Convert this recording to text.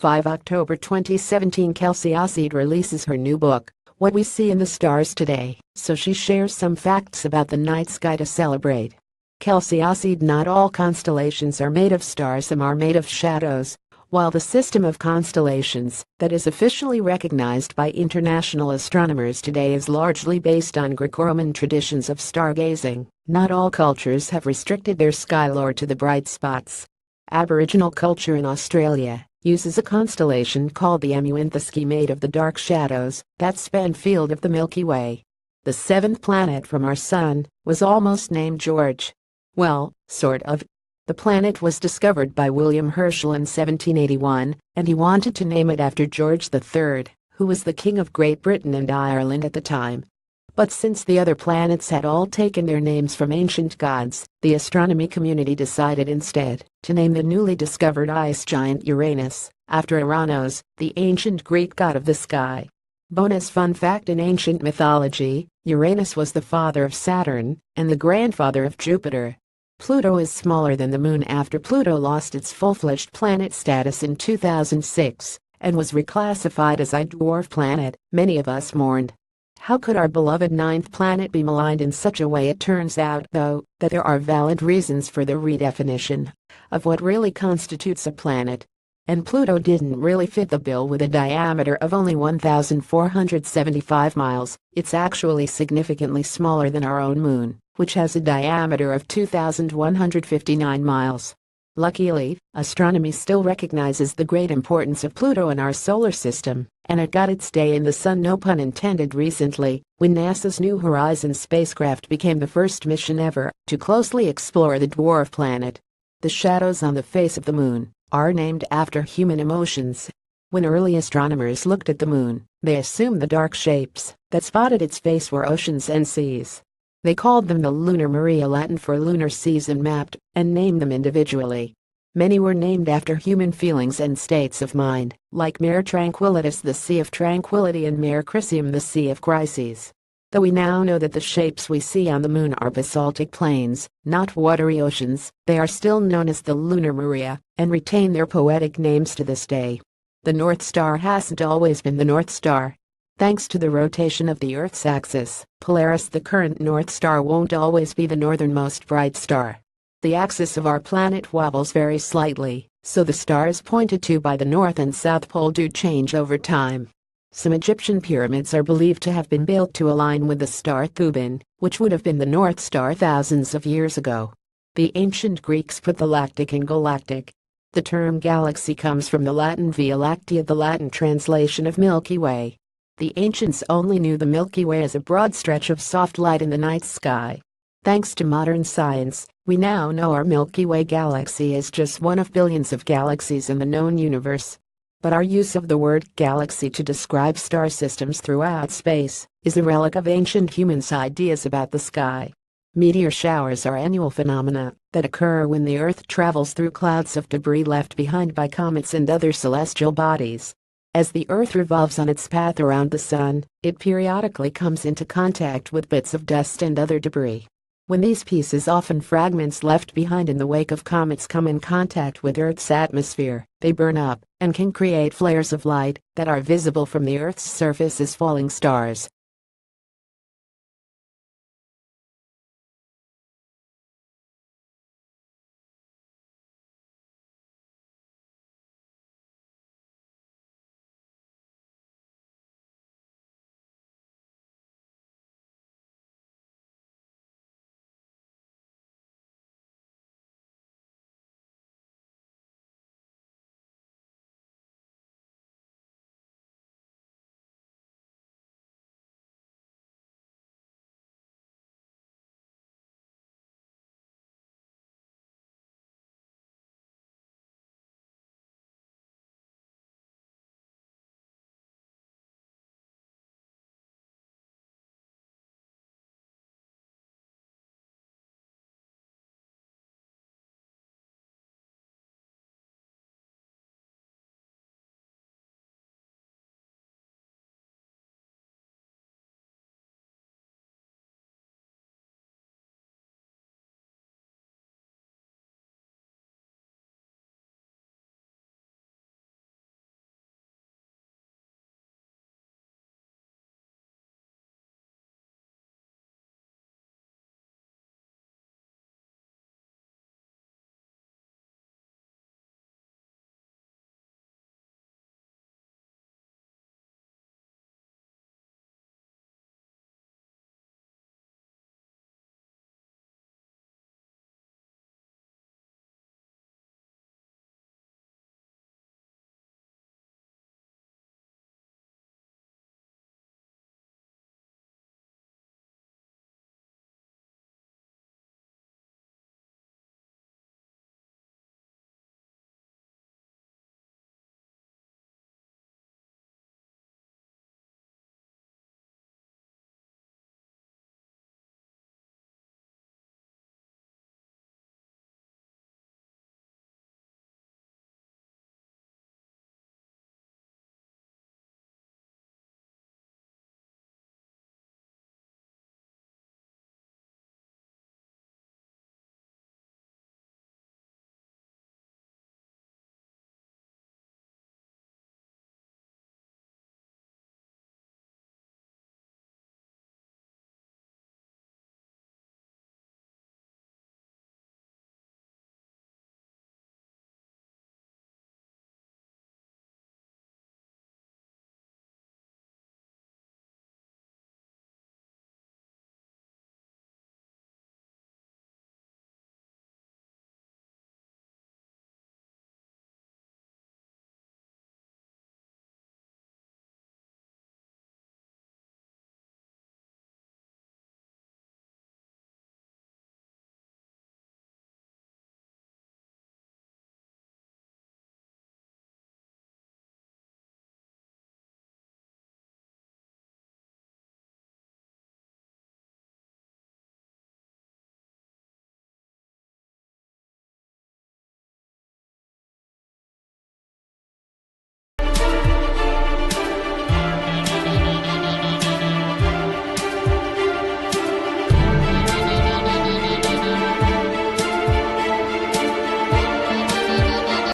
5 October 2017 Kelsey Oseid releases her new book, What We See in the Stars Today, so she shares some facts about the night sky to celebrate. Kelsey Oseid: Not all constellations are made of stars, some are made of shadows. While the system of constellations that is officially recognized by international astronomers today is largely based on Greco-Roman traditions of stargazing, not all cultures have restricted their sky lore to the bright spots. Aboriginal culture in Australia uses a constellation called the Amuanthusky, made of the dark shadows that span field of the Milky Way. The seventh planet from our sun was almost named George. Well, sort of. The planet was discovered by William Herschel in 1781, and he wanted to name it after George III, who was the King of Great Britain and Ireland at the time. But since the other planets had all taken their names from ancient gods, the astronomy community decided instead to name the newly discovered ice giant Uranus, after Uranos, the ancient Greek god of the sky. Bonus fun fact: in ancient mythology, Uranus was the father of Saturn and the grandfather of Jupiter. Pluto is smaller than the Moon after Pluto lost its full-fledged planet status in 2006 and was reclassified as a dwarf planet. Many of us mourned. How could our beloved ninth planet be maligned in such a way? It turns out, though, that there are valid reasons for the redefinition of what really constitutes a planet. And Pluto didn't really fit the bill. With a diameter of only 1,475 miles, it's actually significantly smaller than our own Moon, which has a diameter of 2,159 miles. Luckily, astronomy still recognizes the great importance of Pluto in our solar system, and it got its day in the sun, no pun intended, recently, when NASA's New Horizons spacecraft became the first mission ever to closely explore the dwarf planet. The shadows on the face of the Moon are named after human emotions. When early astronomers looked at the Moon, they assumed the dark shapes that spotted its face were oceans and seas. They called them the lunar maria, Latin for lunar seas, and mapped and named them individually. Many were named after human feelings and states of mind, like Mare Tranquillitas, the Sea of Tranquility, and Mare Crisium, the Sea of Crises. Though we now know that the shapes we see on the Moon are basaltic plains, not watery oceans, they are still known as the lunar maria and retain their poetic names to this day. The North Star hasn't always been the North Star. Thanks to the rotation of the Earth's axis, Polaris, the current North Star, won't always be the northernmost bright star. The axis of our planet wobbles very slightly, so the stars pointed to by the North and South Pole do change over time. Some Egyptian pyramids are believed to have been built to align with the star Thuban, which would have been the North Star thousands of years ago. The ancient Greeks put the lactic in galactic. The term galaxy comes from the Latin Via Lactea, the Latin translation of Milky Way. The ancients only knew the Milky Way as a broad stretch of soft light in the night sky. Thanks to modern science, we now know our Milky Way galaxy is just one of billions of galaxies in the known universe. But our use of the word galaxy to describe star systems throughout space is a relic of ancient humans' ideas about the sky. Meteor showers are annual phenomena that occur when the Earth travels through clouds of debris left behind by comets and other celestial bodies. As the Earth revolves on its path around the Sun, it periodically comes into contact with bits of dust and other debris. When these pieces, often fragments left behind in the wake of comets, come in contact with Earth's atmosphere, they burn up and can create flares of light that are visible from the Earth's surface as falling stars.